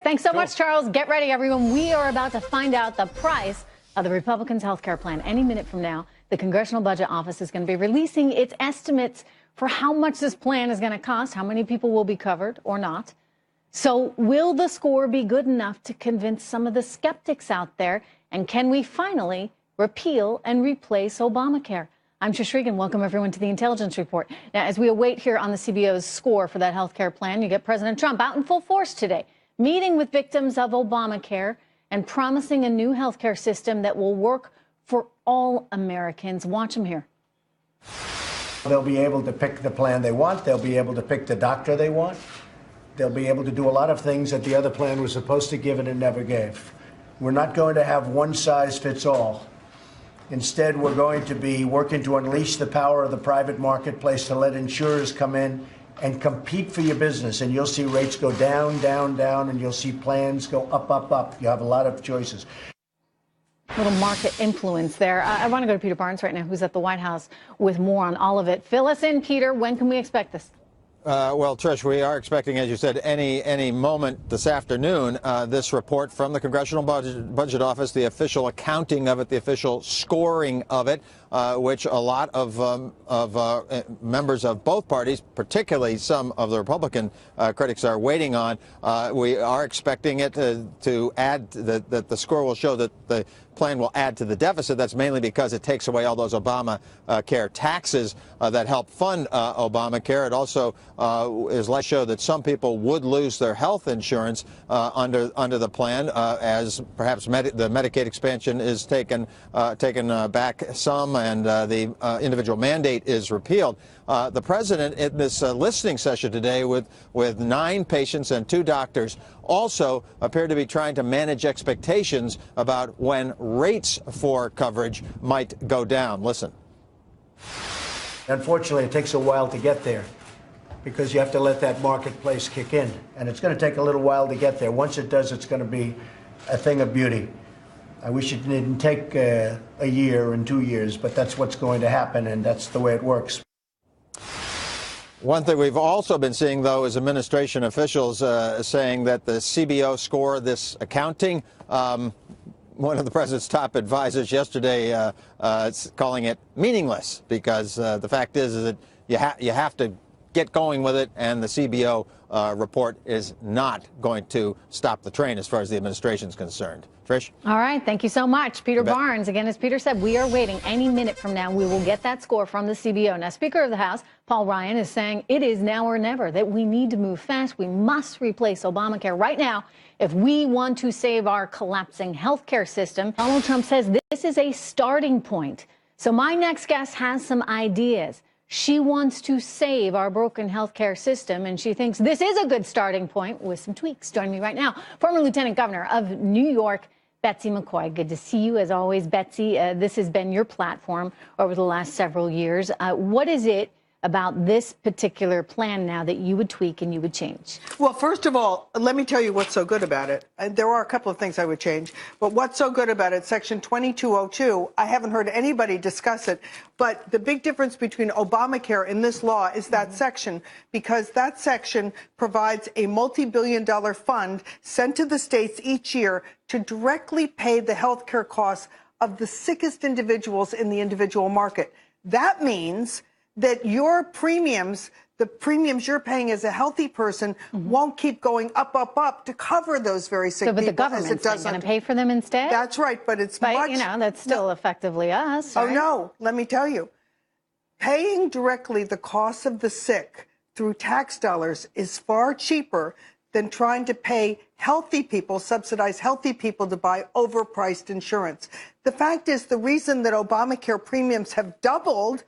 Thanks so much, Charles. Get ready, everyone. We are about to find out the price of the Republicans' health care plan. Any minute from now, the Congressional Budget Office is going to be releasing its estimates for how much this plan is going to cost, how many people will be covered or not. So will the score be good enough to convince some of the skeptics out there? And can we finally repeal and replace Obamacare? I'm Trish Regan. Welcome, everyone, to the Intelligence Report. Now, as we await here on the CBO's score for that health care plan, you get President Trump out in full force today, meeting with victims of Obamacare and promising a new health care system that will work for all Americans. Watch him here. They'll be able to pick the plan they want. They'll be able to pick the doctor they want. They'll be able to do a lot of things that the other plan was supposed to give and it never gave. We're not going to have one size fits all. Instead, we're going to be working to unleash the power of the private marketplace to let insurers come in and compete for your business. And you'll see rates go down, down, down, and you'll see plans go up, up, up. You have a lot of choices. Little market influence there. I want to go to Peter Barnes right now, who's at the White House with more on all of it. Fill us in, Peter. When can we expect this? Well, Trish, we are expecting, as you said, any moment this afternoon, this report from the Congressional Budget Office, the official accounting of it, the official scoring of it, which a lot of members of both parties, particularly some of the Republican critics, are waiting on. We are expecting it to add that the score will show that the plan will add to the deficit. That's mainly because it takes away all those Obamacare taxes that help fund Obamacare. It also is less show that some people would lose their health insurance under the plan, as perhaps the Medicaid expansion is taken back some, and the individual mandate is repealed. The president, in this listening session today with 9 patients and 2 doctors, also appeared to be trying to manage expectations about when rates for coverage might go down. Listen. Unfortunately, it takes a while to get there because you have to let that marketplace kick in. And it's going to take a little while to get there. Once it does, it's going to be a thing of beauty. I wish it didn't take a year and 2 years, but that's what's going to happen, and that's the way it works. One thing we've also been seeing, though, is administration officials saying that the CBO score, this accounting, one of the president's top advisors yesterday calling it meaningless, because the fact is that you have to get going with it, and the CBO report is not going to stop the train as far as the administration is concerned. Trish? All right. Thank you so much. Peter Barnes. Again, as Peter said, we are waiting. Any minute from now, we will get that score from the CBO. Now, Speaker of the House, Paul Ryan, is saying it is now or never, that we need to move fast. We must replace Obamacare right now if we want to save our collapsing health care system. Donald Trump says this is a starting point. So my next guest has some ideas. She wants to save our broken healthcare system, and she thinks this is a good starting point with some tweaks. Joining me right now, former Lieutenant Governor of New York, Betsy McCoy. Good to see you, as always, Betsy. This has been your platform over the last several years. What is it about this particular plan now that you would tweak and you would change? Well, first of all, let me tell you what's so good about it. There are a couple of things I would change, but what's so good about it, Section 2202, I haven't heard anybody discuss it, but the big difference between Obamacare and this law is that section, because that section provides a multi-billion-dollar fund sent to the states each year to directly pay the health care costs of the sickest individuals in the individual market. That means that your premiums, the premiums you're paying as a healthy person, won't keep going up, up, up to cover those very sick people. But the government's going to pay for them instead? That's right, but it's much... you know, that's still effectively us, right? Oh, no. Let me tell you. Paying directly the costs of the sick through tax dollars is far cheaper than trying to pay healthy people, subsidize healthy people to buy overpriced insurance. The fact is, the reason that Obamacare premiums have doubled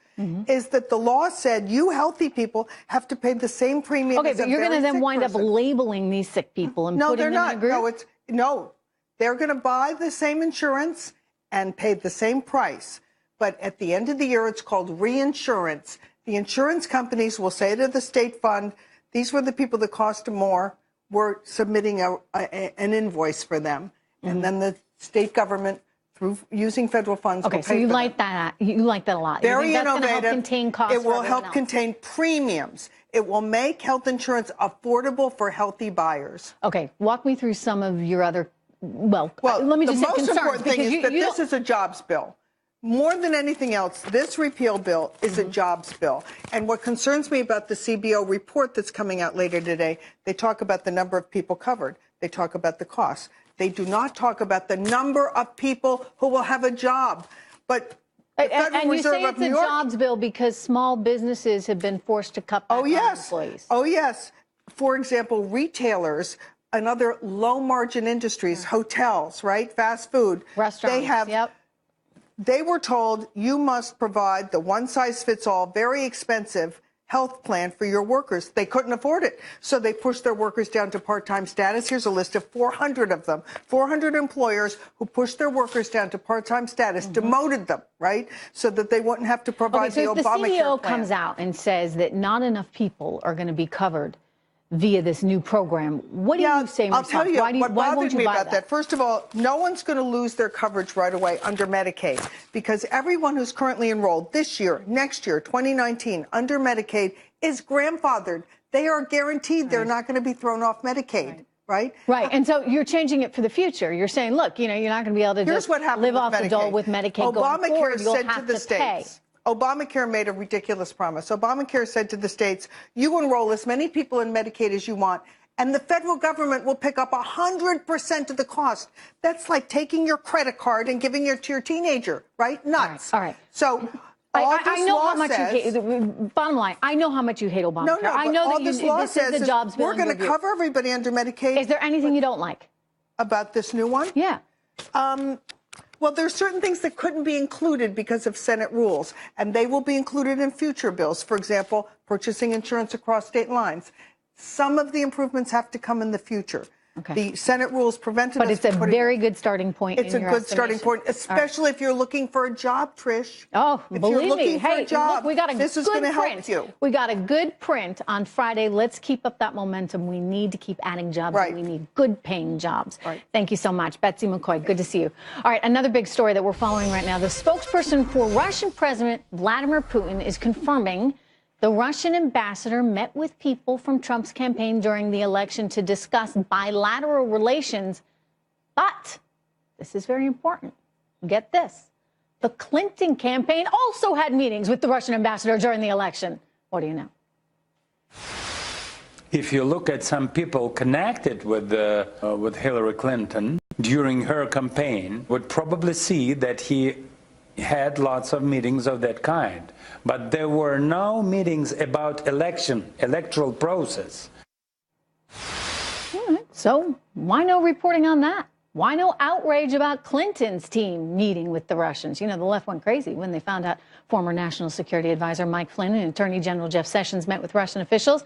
is that the law said you healthy people have to pay the same premium as a very sick person. Okay, but you're going to then wind up labeling these sick people and putting them in a group? No, they're going to buy the same insurance and pay the same price. But at the end of the year, it's called reinsurance. The insurance companies will say to the state fund, these were the people that cost more. We're submitting an invoice for them. And then the state government through using federal funds. Okay, will so pay you for like them. that. You like that a lot. Very you think that's innovative. Help contain costs it will for help else. contain premiums. It will make health insurance affordable for healthy buyers. Okay, walk me through some of your other, well let me just say the most important thing is that this is a jobs bill. More than anything else, this repeal bill is a jobs bill. And what concerns me about the CBO report that's coming out later today, they talk about the number of people covered. They talk about the costs. They do not talk about the number of people who will have a job. But the Federal and you Reserve say of it's New a York, jobs bill because small businesses have been forced to cut back on employees. Oh, yes. For example, retailers and other low-margin industries, hotels, right, fast food. Restaurants, They were told you must provide the one-size-fits-all, very expensive health plan for your workers. They couldn't afford it, so they pushed their workers down to part-time status. Here's a list of 400 of them, 400 employers who pushed their workers down to part-time status, demoted them, right, so that they wouldn't have to provide the Obamacare plan. If the CBO comes out and says that not enough people are going to be covered via this new program, what do you say in response? I'll tell you what bothers me about that. First of all, no one's going to lose their coverage right away under Medicaid because everyone who's currently enrolled this year, next year, 2019, under Medicaid is grandfathered. They are guaranteed they're not going to be thrown off Medicaid. Right. And so you're changing it for the future. You're saying, look, you're not going to be able to just live off the dole with Medicaid going forward. You'll have to pay. Obamacare made a ridiculous promise. Obamacare said to the states, you enroll as many people in Medicaid as you want, and the federal government will pick up 100% of the cost. That's like taking your credit card and giving it to your teenager, right? Nuts. All right. So I know how much you hate. Bottom line, I know how much you hate Obamacare. No, I know that this law this is the jobs bill. We're going to cover everybody under Medicaid. Is there anything you don't like about this new one? Yeah. Well, there are certain things that couldn't be included because of Senate rules, and they will be included in future bills. For example, purchasing insurance across state lines. Some of the improvements have to come in the future. The Senate rules prevented us. But it's a very good starting point. It's a good starting point, especially if you're looking for a job, Trish. Oh, believe me. Hey, look, we got a this is going to help you. We got a good print on Friday. Let's keep up that momentum. We need to keep adding jobs. And we need good paying jobs. Thank you so much. Betsy McCoy, good to see you. All right, another big story that we're following right now. The spokesperson for Russian President Vladimir Putin is confirming the Russian ambassador met with people from Trump's campaign during the election to discuss bilateral relations. But this is very important. Get this. The Clinton campaign also had meetings with the Russian ambassador during the election. What do you know? If you look at some people connected with Hillary Clinton during her campaign, would probably see that he had lots of meetings of that kind. But there were no meetings about electoral process. All right. So why no reporting on that? Why no outrage about Clinton's team meeting with the Russians? You know, the left went crazy when they found out former National Security Advisor Mike Flynn and Attorney General Jeff Sessions met with Russian officials.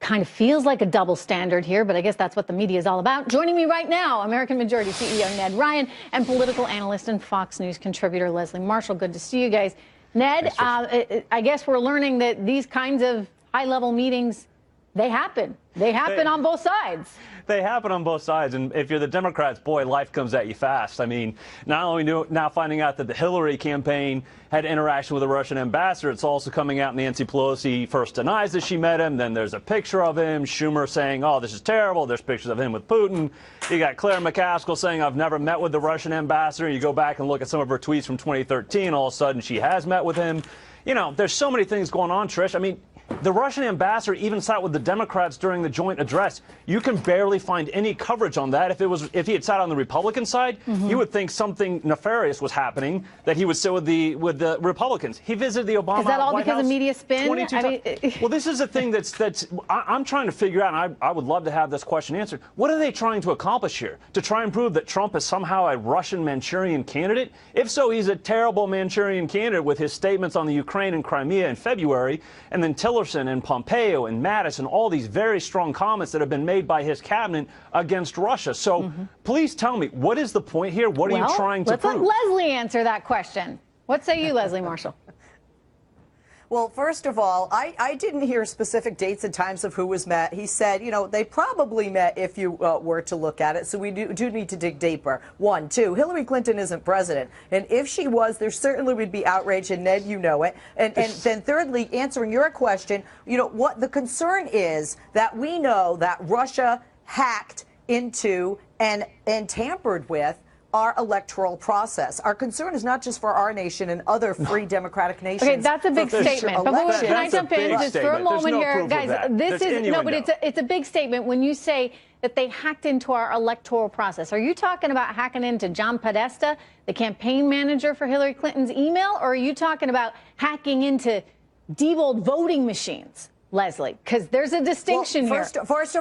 Kind of feels like a double standard here, but I guess that's what the media is all about. Joining me right now, American Majority CEO Ned Ryan and political analyst and Fox News contributor Leslie Marshall. Good to see you guys. Ned, I guess we're learning that these kinds of high-level meetings, they happen. They happen on both sides. They happen on both sides, and if you're the Democrats, boy, life comes at you fast. I mean, not only now finding out that the Hillary campaign had interaction with a Russian ambassador, it's also coming out Nancy Pelosi first denies that she met him, then there's a picture of him, Schumer saying, oh, this is terrible, there's pictures of him with Putin. You got Claire McCaskill saying, I've never met with the Russian ambassador. You go back and look at some of her tweets from 2013, all of a sudden she has met with him. You know, there's so many things going on, Trish. I mean, the Russian ambassador even sat with the Democrats during the joint address. You can barely find any coverage on that. If he had sat on the Republican side, you would think something nefarious was happening, that he would sit with the Republicans. He visited the Obama White House. Is that all because of media spin? Well, this is the thing that's I'm trying to figure out, and I would love to have this question answered. What are they trying to accomplish here? To try and prove that Trump is somehow a Russian Manchurian candidate? If so, he's a terrible Manchurian candidate with his statements on the Ukraine and Crimea in February, and then Tillerson and Pompeo and Mattis and all these very strong comments that have been made by his cabinet against Russia. So please tell me, what is the point here? What are you trying to prove? Let's let Leslie answer that question. What say you, Leslie Marshall? Well, first of all, I didn't hear specific dates and times of who was met. He said, you know, they probably met if you were to look at it. So we do need to dig deeper. 1, 2, Hillary Clinton isn't president. And if she was, there certainly would be outrage. And Ned, you know it. And then thirdly, answering your question, you know, what the concern is that we know that Russia hacked into and tampered with our electoral process. Our concern is not just for our nation and other free democratic nations. Okay, that's a big statement. But can I jump in just for a moment here, guys? This is no, but it's a big statement when you say that they hacked into our electoral process. Are you talking about hacking into John Podesta, the campaign manager for Hillary Clinton's email, or are you talking about hacking into Diebold voting machines, Leslie? Because there's a distinction here. First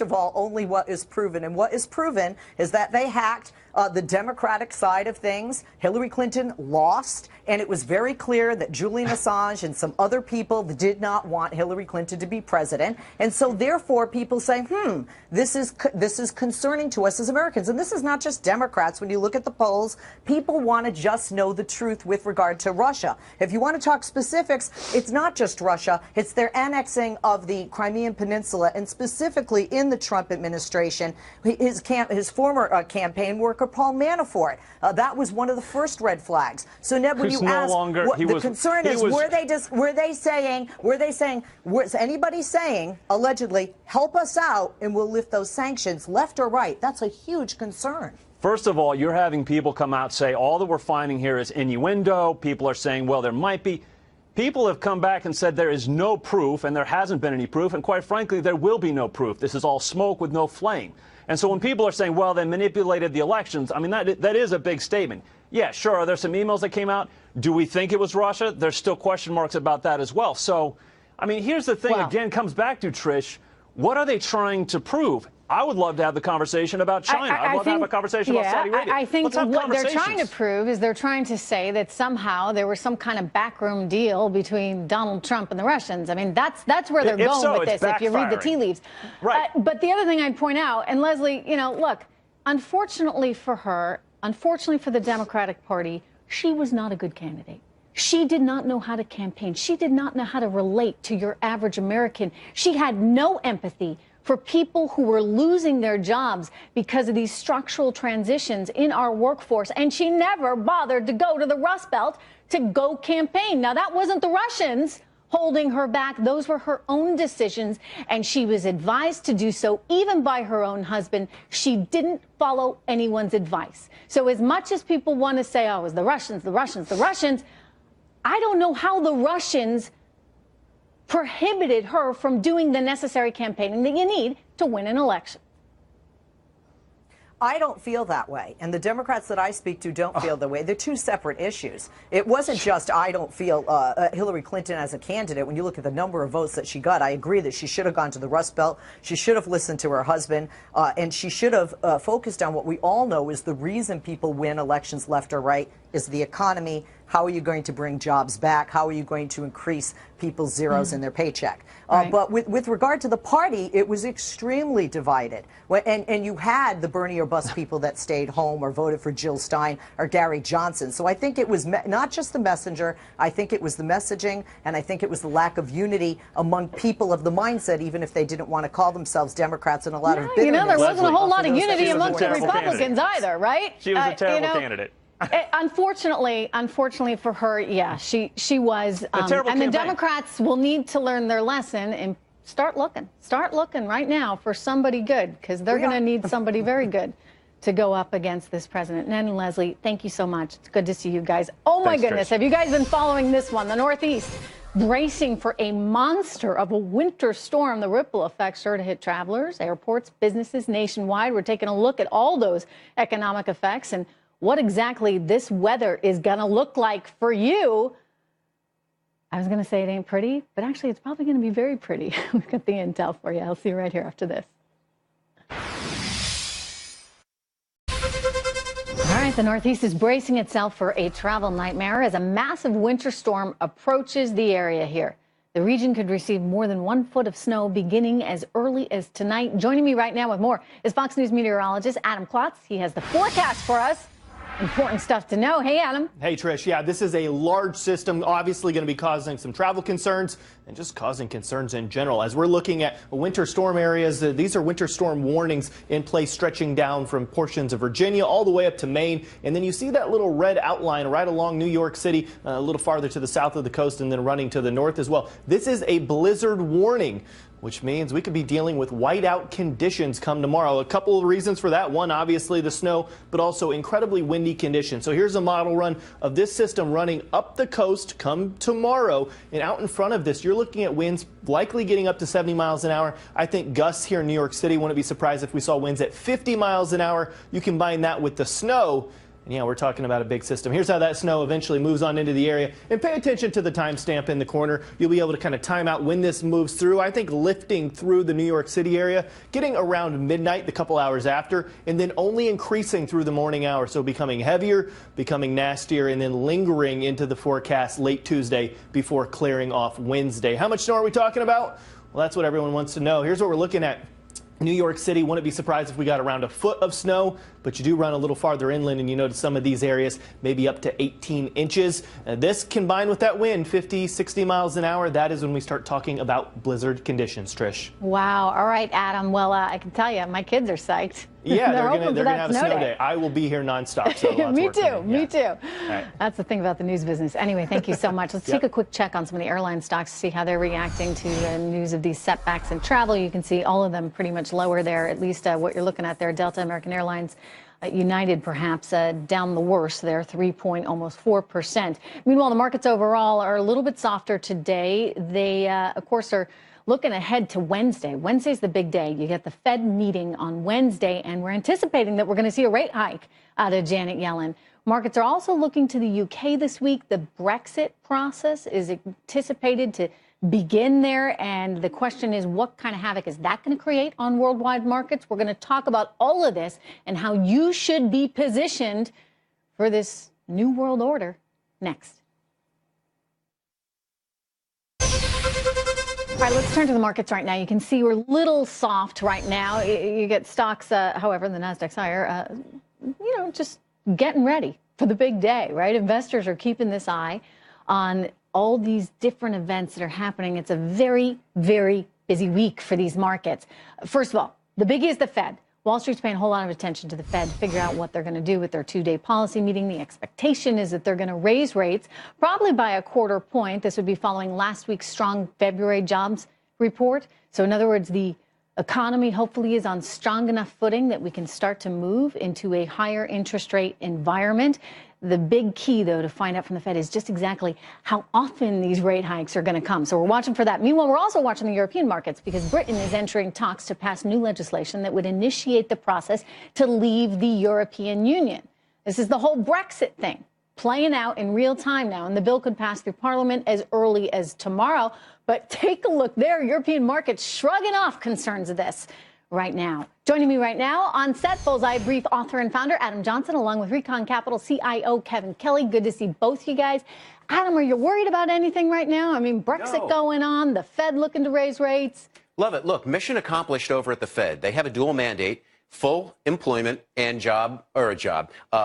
of all, only what is proven. And what is proven is that they hacked the Democratic side of things. Hillary Clinton lost, and it was very clear that Julian Assange and some other people did not want Hillary Clinton to be president. And so, therefore, people say, this is concerning to us as Americans. And this is not just Democrats. When you look at the polls, people want to just know the truth with regard to Russia. If you want to talk specifics, it's not just Russia. It's their annexing of the Crimean Peninsula, and specifically in the Trump administration, his former campaign worker, Paul Manafort. That was one of the first red flags. So, Ned, when you ask, what the concern is, were they saying, was anybody saying, allegedly, help us out and we'll lift those sanctions, left or right? That's a huge concern. First of all, you're having people come out say all that we're finding here is innuendo. People are saying, well, there might be. People have come back and said there is no proof, and there hasn't been any proof, and quite frankly, there will be no proof. This is all smoke with no flame. And so when people are saying, well, they manipulated the elections, I mean, that is a big statement. Yeah, sure, are there some emails that came out? Do we think it was Russia? There's still question marks about that as well. So, I mean, here's the thing, again, comes back to, Trish, what are they trying to prove? I would love to have the conversation about China. I'd love to have a conversation about Saudi Arabia. I think what they're trying to prove is they're trying to say that somehow there was some kind of backroom deal between Donald Trump and the Russians. I mean, that's where they're going with this, if you read the tea leaves. Right. But the other thing I'd point out, and Leslie, you know, look, unfortunately for her, unfortunately for the Democratic Party, she was not a good candidate. She did not know how to campaign. She did not know how to relate to your average American. She had no empathy for people who were losing their jobs because of these structural transitions in our workforce. And she never bothered to go to the Rust Belt to go campaign. Now, that wasn't the Russians holding her back. Those were her own decisions, and she was advised to do so even by her own husband. She didn't follow anyone's advice. So as much as people want to say, oh, it was the Russians, the Russians, the Russians, I don't know how the Russians prohibited her from doing the necessary campaigning that you need to win an election. I don't feel that way, and the Democrats that I speak to don't feel that way. They're two separate issues. It wasn't just I don't feel Hillary Clinton as a candidate. When you look at the number of votes that she got, I agree that she should have gone to the Rust Belt. She should have listened to her husband, and she should have focused on what we all know is the reason people win elections left or right is the economy. How are you going to bring jobs back? How are you going to increase people's zeros in their paycheck? But with regard to the party, it was extremely divided. And you had the Bernie or bust people that stayed home or voted for Jill Stein or Gary Johnson. So I think it was not just the messenger. I think it was the messaging, and I think it was the lack of unity among people of the mindset, even if they didn't want to call themselves Democrats, and a lot of bitterness. You know, there wasn't a whole lot of unity amongst the Republicans either, right? She was a terrible candidate. Unfortunately for her, yeah, she was. And the Democrats will need to learn their lesson and start looking right now for somebody good, because they're going to need somebody very good to go up against this president. Ned and Leslie, thank you so much. It's good to see you guys. Oh my goodness, Trish. Have you guys been following this one? The Northeast bracing for a monster of a winter storm. The ripple effects sure to hit travelers, airports, businesses nationwide. We're taking a look at all those economic effects and what exactly this weather is going to look like for you. I was going to say it ain't pretty, but actually it's probably going to be very pretty. We've got the intel for you. I'll see you right here after this. All right, the Northeast is bracing itself for a travel nightmare as a massive winter storm approaches the area here. The region could receive more than 1 foot of snow beginning as early as tonight. Joining me right now with more is Fox News meteorologist Adam Klotz. He has the forecast for us. Important stuff to know. Hey, Adam. Hey, Trish. Yeah, this is a large system, obviously going to be causing some travel concerns and just causing concerns in general. As we're looking at winter storm areas, these are winter storm warnings in place stretching down from portions of Virginia all the way up to Maine. And then you see that little red outline right along New York City, a little farther to the south of the coast and then running to the north as well. This is a blizzard warning, which means we could be dealing with whiteout conditions come tomorrow. A couple of reasons for that. One, obviously the snow, but also incredibly windy conditions. So here's a model run of this system running up the coast come tomorrow. And out in front of this, you're looking at winds likely getting up to 70 miles an hour. I think gusts here in New York City, wouldn't be surprised if we saw winds at 50 miles an hour. You combine that with the snow, and yeah, we're talking about a big system. Here's how that snow eventually moves on into the area. And pay attention to the timestamp in the corner. You'll be able to kind of time out when this moves through. I think lifting through the New York City area, getting around midnight, the couple hours after, and then only increasing through the morning hours. So becoming heavier, becoming nastier, and then lingering into the forecast late Tuesday before clearing off Wednesday. How much snow are we talking about? Well, that's what everyone wants to know. Here's what we're looking at. New York City, wouldn't be surprised if we got around a foot of snow, but you do run a little farther inland and you notice some of these areas maybe up to 18 inches. This combined with that wind, 50, 60 miles an hour, that is when we start talking about blizzard conditions, Trish. Wow. All right, Adam. Well, I can tell you, my kids are psyched. Yeah, they're going to have a snow day. I will be here nonstop. So me too. Me too. Right. That's the thing about the news business. Anyway, thank you so much. Let's take a quick check on some of the airline stocks to see how they're reacting to the news of these setbacks in travel. You can see all of them pretty much lower there, at least what you're looking at there. Delta, American Airlines, United perhaps down the worst there, almost 4%. Meanwhile, the markets overall are a little bit softer today. They, of course, are looking ahead to Wednesday. Wednesday's the big day. You get the Fed meeting on Wednesday, and we're anticipating that we're going to see a rate hike out of Janet Yellen. Markets are also looking to the UK this week. The Brexit process is anticipated to begin there, and the question is, what kind of havoc is that going to create on worldwide markets? We're going to talk about all of this and how you should be positioned for this new world order next. All right, let's turn to the markets right now. You can see we're a little soft right now. You get stocks, however, the Nasdaq's higher, just getting ready for the big day, right? Investors are keeping this eye on all these different events that are happening. It's a very, very busy week for these markets. First of all, the biggie is the Fed. Wall Street's paying a whole lot of attention to the Fed to figure out what they're going to do with their two-day policy meeting. The expectation is that they're going to raise rates probably by a quarter point. This would be following last week's strong February jobs report. So in other words, the economy hopefully is on strong enough footing that we can start to move into a higher interest rate environment. The big key, though, to find out from the Fed is just exactly how often these rate hikes are going to come. So we're watching for that. Meanwhile, we're also watching the European markets because Britain is entering talks to pass new legislation that would initiate the process to leave the European Union. This is the whole Brexit thing playing out in real time now, and the bill could pass through Parliament as early as tomorrow. But take a look there. European markets shrugging off concerns of this right now. Joining me right now on set, Bullseye Brief author and founder Adam Johnson, along with Recon Capital CIO Kevin Kelly. Good to see both you guys. Adam, are you worried about anything right now? I mean, Brexit going on, the Fed looking to raise rates. Love it. Look, mission accomplished over at the Fed. They have a dual mandate. Full employment and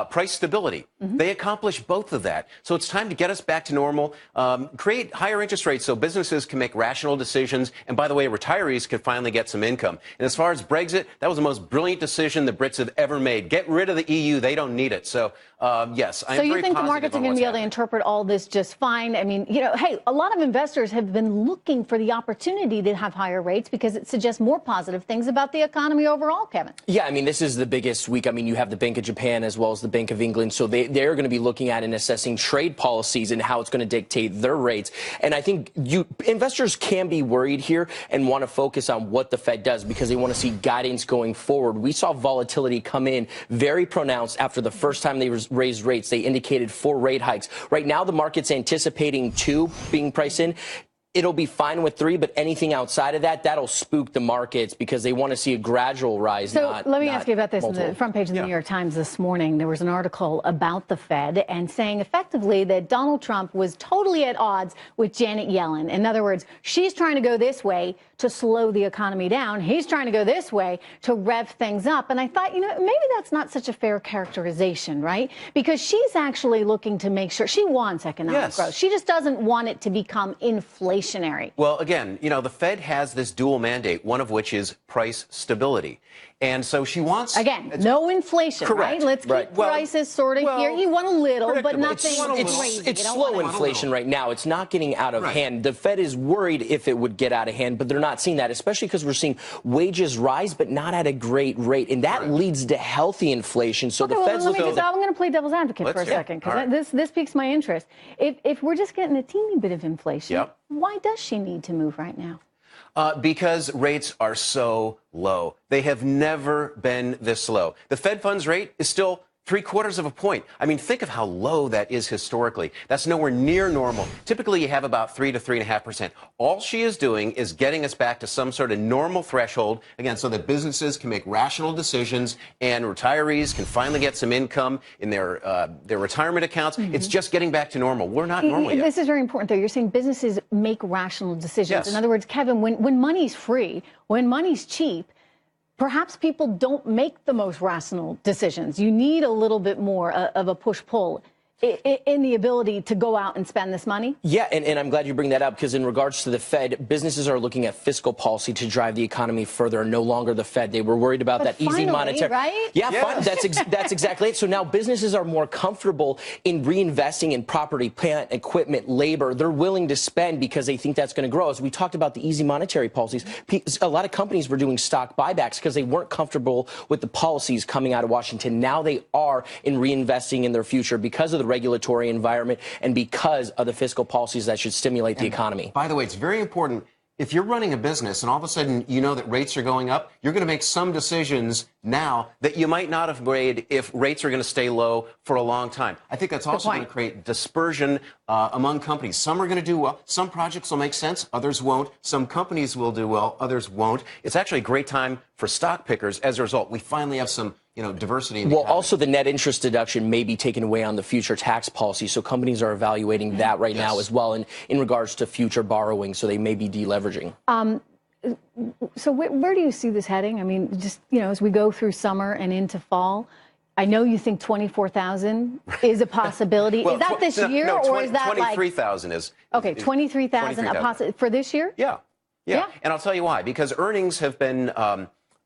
price stability. They accomplished both of that. So it's time to get us back to normal, create higher interest rates so businesses can make rational decisions. And by the way, retirees can finally get some income. And as far as Brexit, that was the most brilliant decision the Brits have ever made. Get rid of the EU. They don't need it. So, yes, I'm very positive. So you think the markets are going to be able to interpret all this just fine? I mean, hey, a lot of investors have been looking for the opportunity to have higher rates because it suggests more positive things about the economy overall, Kevin. Yeah, I mean, this is the biggest week. I mean, you have the Bank of Japan as well as the Bank of England. So they're going to be looking at and assessing trade policies and how it's going to dictate their rates. And I think investors can be worried here and want to focus on what the Fed does because they want to see guidance going forward. We saw volatility come in very pronounced after the first time they raised rates. They indicated 4 rate hikes. Right now, the market's anticipating 2 being priced in. it'll be fine with 3, but anything outside of that, that'll spook the markets because they want to see a gradual rise. So let me ask you about this. On the front page of the New York Times this morning, there was an article about the Fed and saying effectively that Donald Trump was totally at odds with Janet Yellen. In other words, she's trying to go this way to slow the economy down. He's trying to go this way to rev things up. And I thought, maybe that's not such a fair characterization, right? Because she's actually looking to make sure she wants economic growth. She just doesn't want it to become inflationary. Well, again, the Fed has this dual mandate, one of which is price stability. And so she wants... Again, no inflation, correct. Right? Let's keep prices sort of here. You want a little, but nothing crazy. It's slow inflation right now. It's not getting out of hand. The Fed is worried if it would get out of hand, but they're not seeing that, especially because we're seeing wages rise, but not at a great rate. And that leads to healthy inflation. So the Fed's looking at... I'm going to play devil's advocate for a second, because this piques my interest. If we're just getting a teeny bit of inflation, why does she need to move right now? Because rates are so low. They have never been this low. The Fed funds rate is still 0.75 of a point. I mean, think of how low that is historically. That's nowhere near normal. Typically, you have about 3 to 3.5%. All she is doing is getting us back to some sort of normal threshold, again, so that businesses can make rational decisions and retirees can finally get some income in their retirement accounts. It's just getting back to normal. We're not normal yet. This is very important, though. You're saying businesses make rational decisions. Yes. In other words, Kevin, when money's free, when money's cheap, perhaps people don't make the most rational decisions. You need a little bit more of a push-pull in the ability to go out and spend this money? Yeah, and I'm glad you bring that up, because in regards to the Fed, businesses are looking at fiscal policy to drive the economy further, no longer the Fed. They were worried about that easy monetary... Right? Yeah, that's exactly it. So now businesses are more comfortable in reinvesting in property, plant, equipment, labor. They're willing to spend because they think that's going to grow. As we talked about the easy monetary policies, a lot of companies were doing stock buybacks because they weren't comfortable with the policies coming out of Washington. Now they are in reinvesting in their future because of the regulatory environment and because of the fiscal policies that should stimulate the economy. By the way, it's very important. If you're running a business and all of a sudden you know that rates are going up, you're going to make some decisions now that you might not have made if rates are going to stay low for a long time. I think that's also going to create dispersion among companies. Some are going to do well. Some projects will make sense. Others won't. Some companies will do well. Others won't. It's actually a great time for stock pickers. As a result, we finally have some diversity in the economy. Also the net interest deduction may be taken away on the future tax policy, so companies are evaluating that right now as well in regards to future borrowing, so they may be deleveraging. So where do you see this heading? I mean, just, as we go through summer and into fall, I know you think 24,000 is a possibility. Well, is that this year, or is that 23,000 is... Okay, 23,000 for this year? Yeah. And I'll tell you why. Because earnings have been...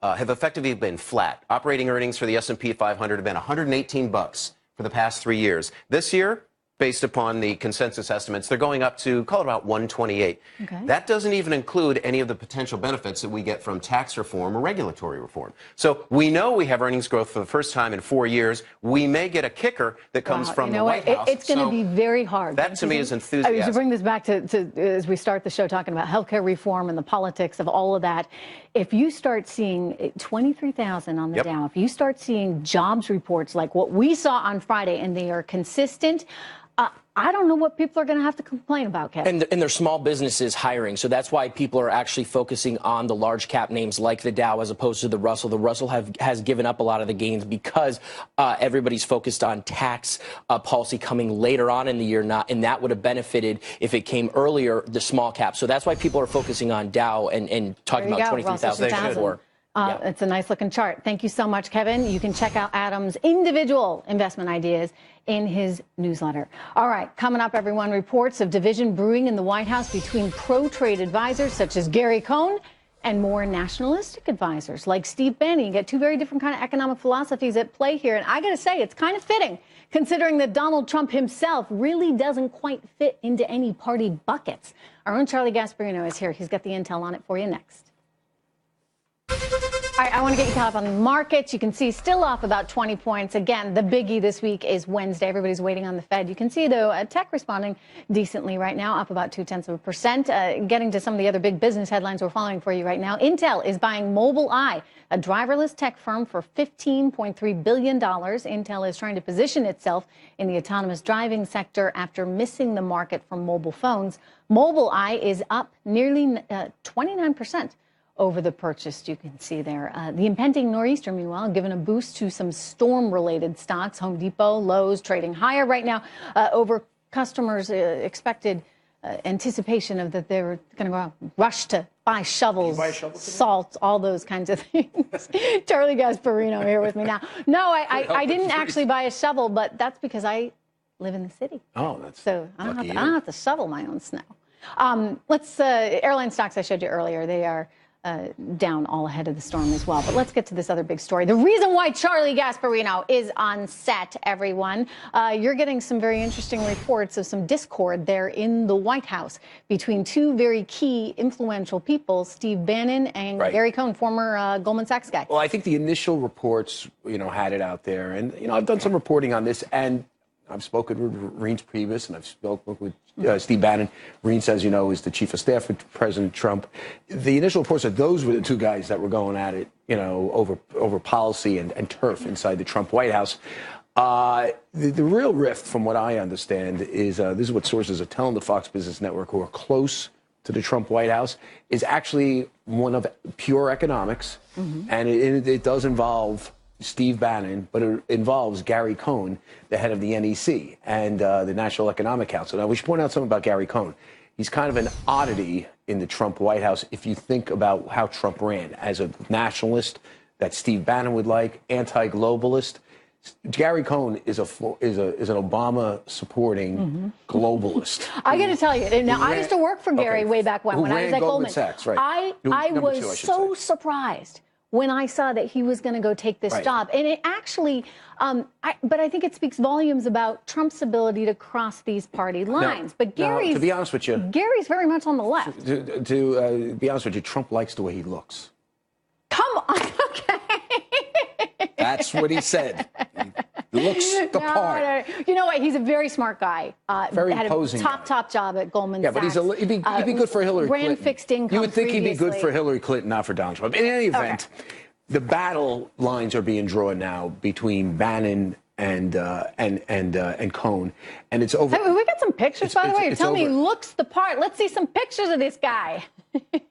have effectively been flat. Operating earnings for the S&P 500 have been $118 for the past 3 years. This year, based upon the consensus estimates, they're going up to, call it about 128. Okay. That doesn't even include any of the potential benefits that we get from tax reform or regulatory reform. So we know we have earnings growth for the first time in 4 years. We may get a kicker that comes from the White House. It's going to be very hard. That to me is enthusiastic. To bring this back to as we start the show talking about healthcare reform and the politics of all of that, if you start seeing 23,000 on the Dow, if you start seeing jobs reports like what we saw on Friday, and they are consistent, I don't know what people are going to have to complain about, Kevin. And they're small businesses hiring, so that's why people are actually focusing on the large cap names like the Dow as opposed to the Russell. The Russell has given up a lot of the gains because everybody's focused on tax policy coming later on in the year, and that would have benefited if it came earlier, the small cap. So that's why people are focusing on Dow and talking about 23,000. It's a nice looking chart. Thank you so much, Kevin. You can check out Adam's individual investment ideas in his newsletter. All right, coming up, everyone, reports of division brewing in the White House between pro-trade advisors such as Gary Cohn and more nationalistic advisors like Steve Bannon. You get two very different kind of economic philosophies at play here. And I got to say, it's kind of fitting, considering that Donald Trump himself really doesn't quite fit into any party buckets. Our own Charlie Gasparino is here. He's got the intel on it for you next. All right, I want to get you caught up on the markets. You can see still off about 20 points. Again, the biggie this week is Wednesday. Everybody's waiting on the Fed. You can see, though, tech responding decently right now, up about 0.2%. Getting to some of the other big business headlines we're following for you right now. Intel is buying Mobileye, a driverless tech firm, for $15.3 billion. Intel is trying to position itself in the autonomous driving sector after missing the market for mobile phones. Mobileye is up nearly 29%. Over the purchase, you can see there. The impending nor'easter, meanwhile, given a boost to some storm-related stocks. Home Depot, Lowe's trading higher right now over customers' expected anticipation of that they were going to go out, rush to buy shovels, salt, all those kinds of things. Charlie Gasparino here with me now. No, I didn't actually buy a shovel, but that's because I live in the city. Oh, that's so I don't have to shovel my own snow. Airline stocks I showed you earlier, they are down all ahead of the storm as well. But let's get to this other big story. The reason why Charlie Gasparino is on set, everyone. You're getting some very interesting reports of some discord there in the White House between two very key influential people, Steve Bannon and Gary Cohn, former Goldman Sachs guy. Well, I think the initial reports, had it out there. And, I've done some reporting on this, and I've spoken with Reince Priebus, and I've spoken with Steve Bannon. Reince, as you know, is the chief of staff for President Trump. The initial reports are those were the two guys that were going at it, over policy and turf inside the Trump White House. The real rift, from what I understand, is this is what sources are telling the Fox Business Network, who are close to the Trump White House, is actually one of pure economics, and it does involve Steve Bannon, but it involves Gary Cohn, the head of the NEC and the National Economic Council. Now, we should point out something about Gary Cohn. He's kind of an oddity in the Trump White House if you think about how Trump ran. As a nationalist that Steve Bannon would like, anti-globalist, Gary Cohn is an Obama-supporting globalist. I got to tell you, now I used to work for Gary way back when I was at Goldman Sachs, right? I was so surprised when I saw that he was going to go take this job. And it actually, but I think it speaks volumes about Trump's ability to cross these party lines. But Gary's, to be honest with you, Gary's very much on the left. To be honest with you, Trump likes the way he looks. Come on, okay. That's what he said. He looks the part. No. You know what? He's a very smart guy. Very had imposing. Top job at Goldman Sachs. Yeah, but he'd be good for Hillary Clinton. Ran fixed income. You would think previously. he'd be good for Hillary Clinton, not for Donald Trump. In any event, the battle lines are being drawn now between Bannon and Cohn, and it's over. Hey, we got some pictures, by the way. You're telling me he looks the part. Let's see some pictures of this guy.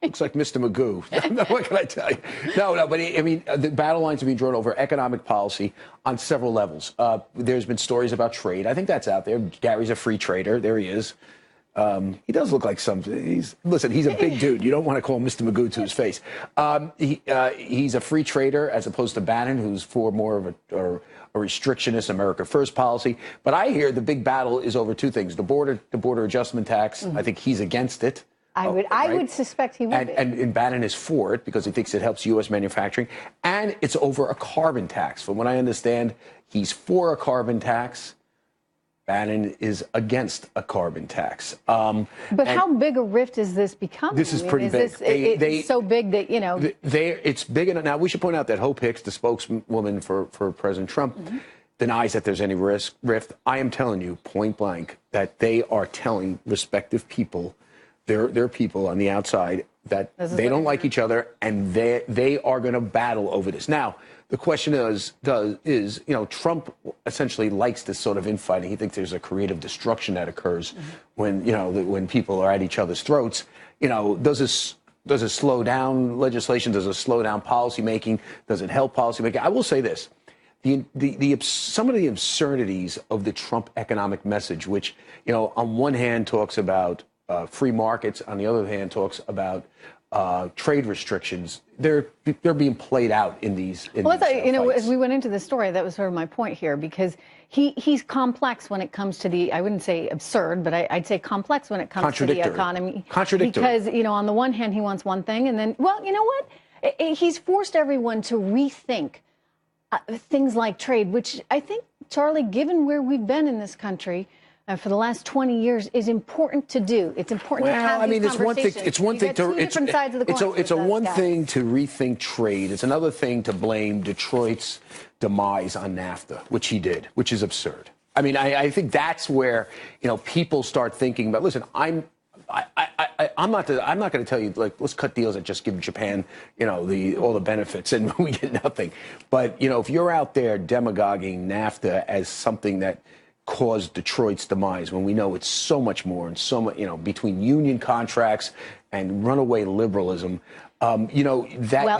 Looks like Mr. Magoo. What can I tell you? No, but the battle lines are being drawn over economic policy on several levels. There's been stories about trade. I think that's out there. Gary's a free trader. There he is. He does look like something. He's a big dude. You don't want to call him Mr. Magoo to his face. He's a free trader as opposed to Bannon, who's for more of a restrictionist America First policy. But I hear the big battle is over two things: the border adjustment tax. I think he's against it. I would suspect he would be. And Bannon is for it because he thinks it helps U.S. manufacturing. And it's over a carbon tax. From what I understand, he's for a carbon tax. Bannon is against a carbon tax. But how big a rift is this becoming? This is pretty big. It's so big that, It's big enough. Now, we should point out that Hope Hicks, the spokeswoman for President Trump, denies that there's any rift. I am telling you, point blank, that they are telling respective people, their people on the outside, that they don't like each other, and they are going to battle over this. Now, the question is, Trump essentially likes this sort of infighting. He thinks there's a creative destruction that occurs when people are at each other's throats. Does it slow down legislation? Does it slow down policy making? Does it help policy making? I will say this. Some of the absurdities of the Trump economic message, which, on one hand talks about free markets, on the other hand talks about trade restrictions, they're being played out in these. As we went into the story, that was sort of my point here, because he's complex when it comes to I wouldn't say absurd, but I'd say complex when it comes to the economy. Contradictory. Because, on the one hand, he wants one thing, and then, well, you know what? He's forced everyone to rethink things like trade, which I think, Charlie, given where we've been in this country, for the last 20 years is important to do. It's important to have these conversations. It's one thing to different sides of the coin. it's a one thing to rethink trade. It's another thing to blame Detroit's demise on NAFTA, which he did, which is absurd. I mean, I think that's where people start thinking about. Listen, I'm not going to tell you like let's cut deals that just give Japan all the benefits and we get nothing. But if you're out there demagoguing NAFTA as something that caused Detroit's demise, when we know it's so much more and so much between union contracts and runaway liberalism. I start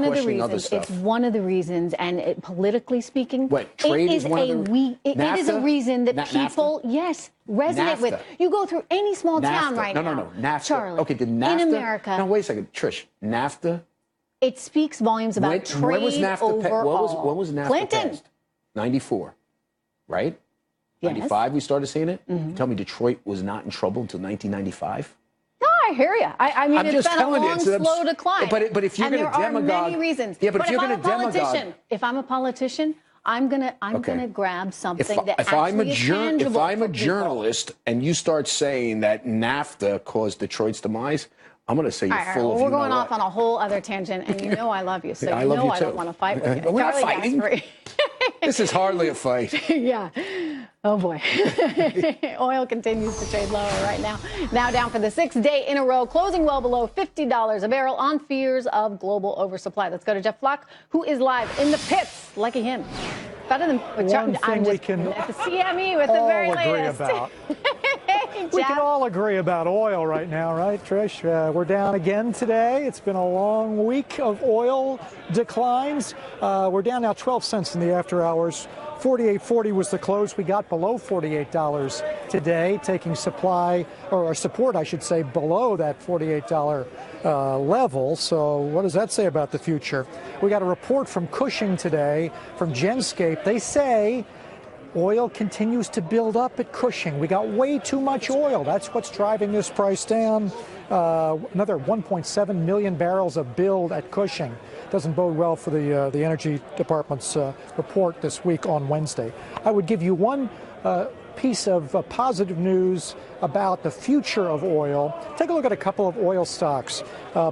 questioning other stuff. It's one of the reasons, and politically speaking, trade is it is a reason that people, resonate with. You go through any small town right now. No, NAFTA. Charlie, okay, did NAFTA, in America. No, wait a second, Trish. NAFTA. It speaks volumes about trade when was NAFTA overall. when was NAFTA Clinton. passed? 94, right? Yes. 95 we started seeing it. You tell me Detroit was not in trouble until 1995. No, I hear you. I mean, it's been a long, slow decline. But if you're going to demagogue, there are many reasons. Yeah, but if you're going to demagogue, if I'm a politician, I'm gonna grab something that if actually is tangible. If I'm a journalist and you start saying that NAFTA caused Detroit's demise, I'm going to say you're full of. We're going off on a whole other tangent, and I love you, so I love you I too. don't want to fight with you. We're not fighting. This is hardly a fight. Yeah. Oh, boy. Oil continues to trade lower right now. Now down for the 6th day in a row, closing well below $50 a barrel on fears of global oversupply. Let's go to Jeff Flock, who is live in the pits. Lucky him. Better than I'm just at the CME with the very latest. We can all agree about oil right now, right, Trish? We're down again today. It's been a long week of oil declines. We're down now 12 cents in the after hours. 48.40 was the close. We got below $48 today, taking support, I should say, below that $48 level. So what does that say about the future? We got a report from Cushing today, from Genscape. They say oil continues to build up at Cushing. We got way too much oil. That's what's driving this price down. Another 1.7 million barrels of build at Cushing. Doesn't bode well for the Energy Department's report this week on Wednesday. I would give you one piece of positive news about the future of oil. Take a look at a couple of oil stocks,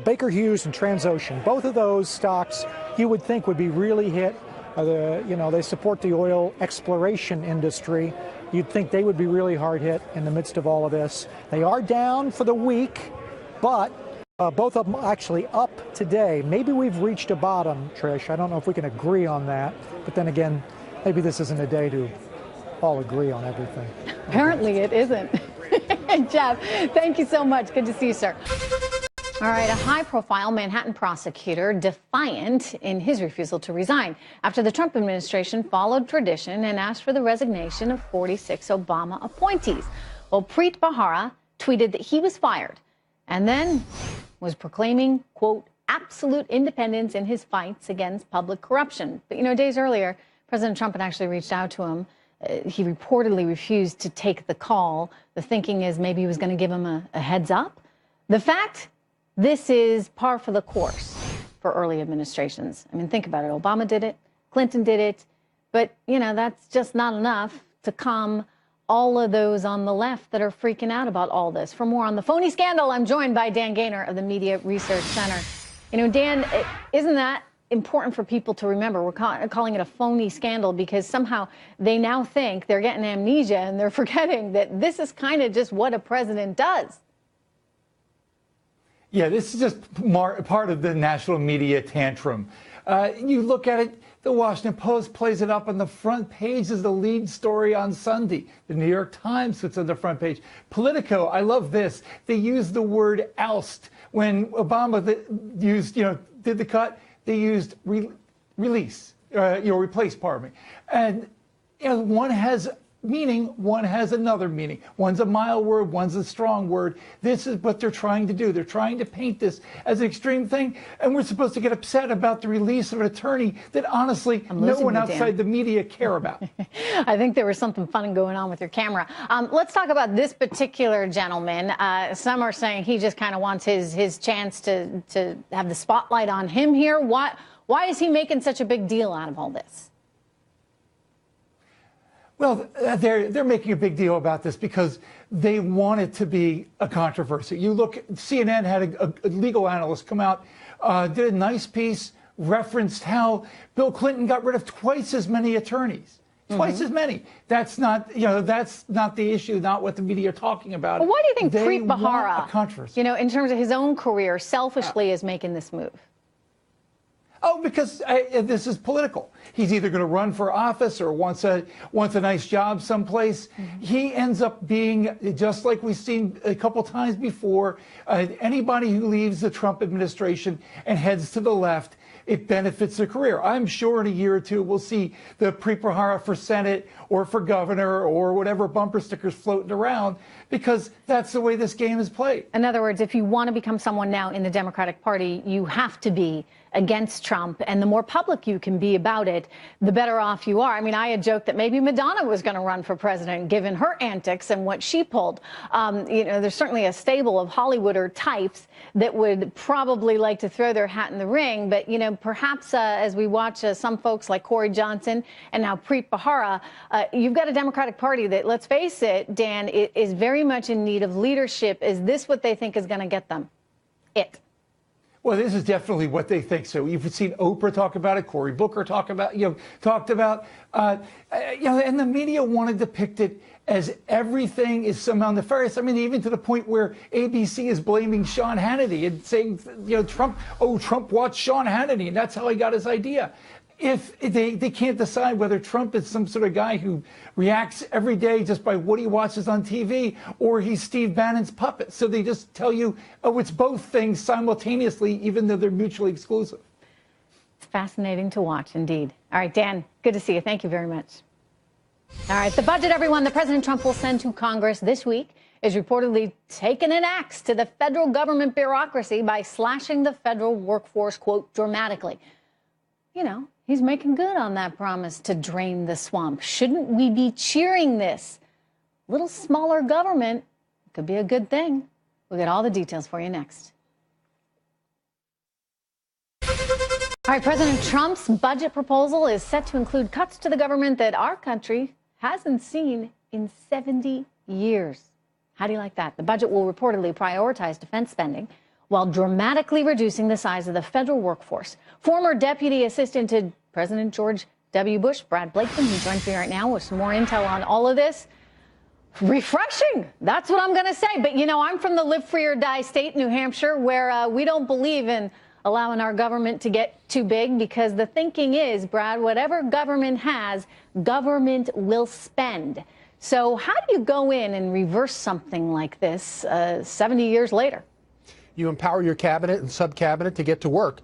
Baker Hughes and Transocean. Both of those stocks you would think would be really hit. They support the oil exploration industry. You'd think they would be really hard hit in the midst of all of this. They are down for the week, but both of them actually up today. Maybe we've reached a bottom, Trish. I don't know if we can agree on that. But then again, maybe this isn't a day to all agree on everything. Apparently it isn't. Jeff, thank you so much. Good to see you, sir. All right, a high-profile Manhattan prosecutor defiant in his refusal to resign after the Trump administration followed tradition and asked for the resignation of 46 Obama appointees. Well, Preet Bharara tweeted that he was fired and then was proclaiming, quote, absolute independence in his fights against public corruption. But, days earlier, President Trump had actually reached out to him. He reportedly refused to take the call. The thinking is maybe he was going to give him a heads up. The fact, this is par for the course for early administrations. I mean, think about it. Obama did it. Clinton did it. But, that's just not enough to calm all of those on the left that are freaking out about all this. For more on the phony scandal, I'm joined by Dan Gaynor of the Media Research Center. Dan, isn't that important for people to remember? We're calling it a phony scandal because somehow they now think they're getting amnesia and they're forgetting that this is kind of just what a president does. Yeah, this is just part of the national media tantrum. You look at it, the Washington Post plays it up on the front page as the lead story on Sunday. The New York Times puts it on the front page. Politico, I love this. They use the word oust. When Obama did the cut, they used replace, pardon me. And one has meaning, one has another meaning. One's a mild word, one's a strong word. This is what they're trying to do. They're trying to paint this as an extreme thing, and we're supposed to get upset about the release of an attorney that honestly no one outside the media care about. I think there was something fun going on with your camera. Let's talk about this particular gentleman. Some are saying he just kind of wants his chance to have the spotlight on him here. Why is he making such a big deal out of all this? Well, they're making a big deal about this because they want it to be a controversy. You look, CNN had a legal analyst come out, did a nice piece, referenced how Bill Clinton got rid of twice as many attorneys. Twice as many. That's not, that's not the issue, not what the media are talking about. Well, why do you think They Preet want Bharara, a controversy. in terms of his own career, selfishly is making this move? Oh, because this is political. He's either going to run for office or wants a nice job someplace. He ends up being, just like we've seen a couple times before, anybody who leaves the Trump administration and heads to the left, it benefits their career. I'm sure in a year or two we'll see the Preet Bharara for Senate or for governor or whatever bumper stickers floating around, because that's the way this game is played. In other words, if you want to become someone now in the Democratic Party, you have to be against Trump, and the more public you can be about it, the better off you are. I mean, I had joked that maybe Madonna was going to run for president, given her antics and what she pulled. There's certainly a stable of Hollywooder types that would probably like to throw their hat in the ring, but, perhaps as we watch some folks like Corey Johnson and now Preet Bharara, you've got a Democratic Party that, let's face it, Dan, is very much in need of leadership. Is this what they think is going to get them? Well, this is definitely what they think. So you've seen Oprah talk about it, Cory Booker talked about, and the media want to depict it as everything is somehow nefarious. I mean, even to the point where ABC is blaming Sean Hannity and saying, Trump watched Sean Hannity, and that's how he got his idea. If they can't decide whether Trump is some sort of guy who reacts every day just by what he watches on TV, or he's Steve Bannon's puppet. So they just tell you, it's both things simultaneously, even though they're mutually exclusive. It's fascinating to watch, indeed. All right, Dan, good to see you. Thank you very much. All right, the budget, everyone, that President Trump will send to Congress this week is reportedly taking an axe to the federal government bureaucracy by slashing the federal workforce, quote, dramatically. He's making good on that promise to drain the swamp. Shouldn't we be cheering this? A little smaller government could be a good thing. We'll get all the details for you next. All right, President Trump's budget proposal is set to include cuts to the government that our country hasn't seen in 70 years. How do you like that? The budget will reportedly prioritize defense spending while dramatically reducing the size of the federal workforce. Former Deputy Assistant to President George W. Bush, Brad Blakeman, who joins me right now with some more intel on all of this. Refreshing. That's what I'm going to say. But, I'm from the live free or die state, New Hampshire, where we don't believe in allowing our government to get too big, because the thinking is, Brad, whatever government has, government will spend. So how do you go in and reverse something like this 70 years later? You empower your cabinet and sub-cabinet to get to work.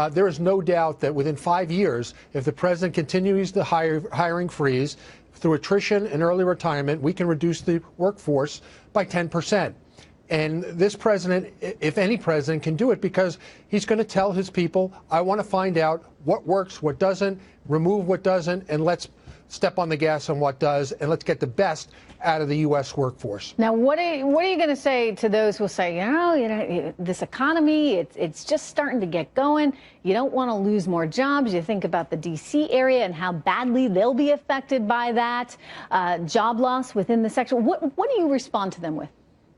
There is no doubt that within 5 years, if the president continues the hiring freeze through attrition and early retirement, we can reduce the workforce by 10%. And this president, if any president, can do it because he's going to tell his people, I want to find out what works, what doesn't, remove what doesn't, and let's step on the gas on what does, and let's get the best out of the U.S. workforce. Now, what are you going to say to those who say, this economy, it's just starting to get going. You don't want to lose more jobs. You think about the D.C. area and how badly they'll be affected by that job loss within the sector. What do you respond to them with?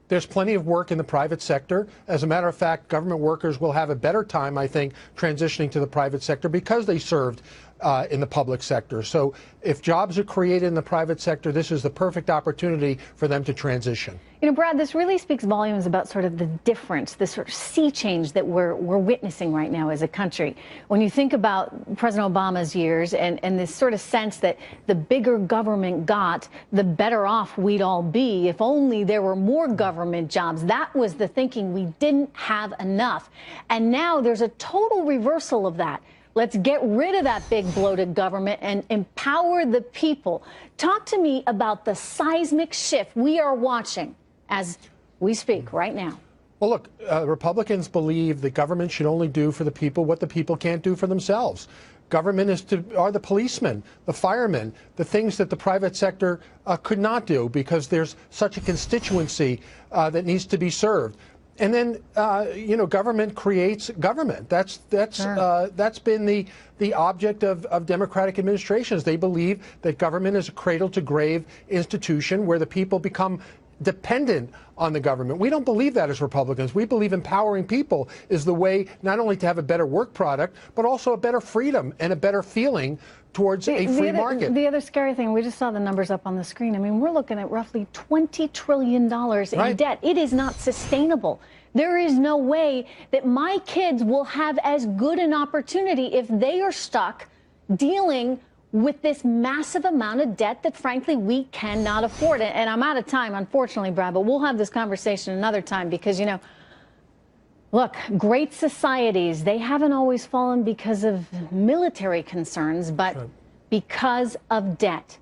There's plenty of work in the private sector. As a matter of fact, government workers will have a better time, I think, transitioning to the private sector because they served in the public sector. So if jobs are created in the private sector, this is the perfect opportunity for them to transition. Brad, this really speaks volumes about sort of the difference, the sort of sea change that we're witnessing right now as a country. When you think about President Obama's years and this sort of sense that the bigger government got, the better off we'd all be. If only there were more government jobs. That was the thinking. We didn't have enough. And now there's a total reversal of that. Let's get rid of that big bloated government and empower the people. Talk to me about the seismic shift we are watching as we speak right now. Well, look, Republicans believe that government should only do for the people what the people can't do for themselves. Government are the policemen, the firemen, the things that the private sector could not do because there's such a constituency that needs to be served. And then, government creates government. That's been the object of Democratic administrations. They believe that government is a cradle-to-grave institution where the people become dependent on the government. We don't believe that as Republicans. We believe empowering people is the way not only to have a better work product, but also a better freedom and a better feeling towards a free market. The other scary thing, we just saw the numbers up on the screen. I mean, we're looking at roughly $20 trillion in debt. It is not sustainable. There is no way that my kids will have as good an opportunity if they are stuck dealing with this massive amount of debt that, frankly, we cannot afford. And I'm out of time, unfortunately, Brad, but we'll have this conversation another time because, look, great societies, they haven't always fallen because of military concerns, but because of debt.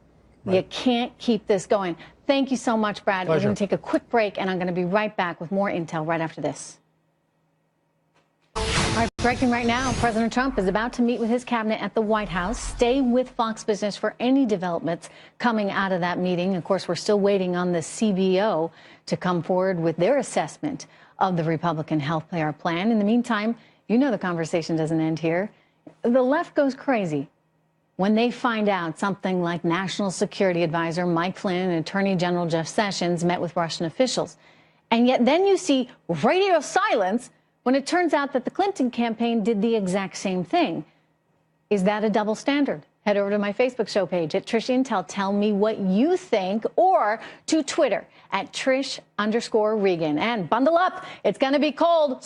You can't keep this going. Thank you so much, Brad. Pleasure. We're going to take a quick break, and I'm going to be right back with more intel right after this. All right, breaking right now, President Trump is about to meet with his cabinet at the White House. Stay with Fox Business for any developments coming out of that meeting. Of course, we're still waiting on the CBO to come forward with their assessment of the Republican health care plan. In the meantime, the conversation doesn't end here. The left goes crazy when they find out something like National Security Advisor Mike Flynn and Attorney General Jeff Sessions met with Russian officials. And yet then you see radio silence when it turns out that the Clinton campaign did the exact same thing. Is that a double standard? Head over to my Facebook show page at Trish Intel. Tell me what you think, or to Twitter at Trish_Regan. And bundle up. It's going to be cold.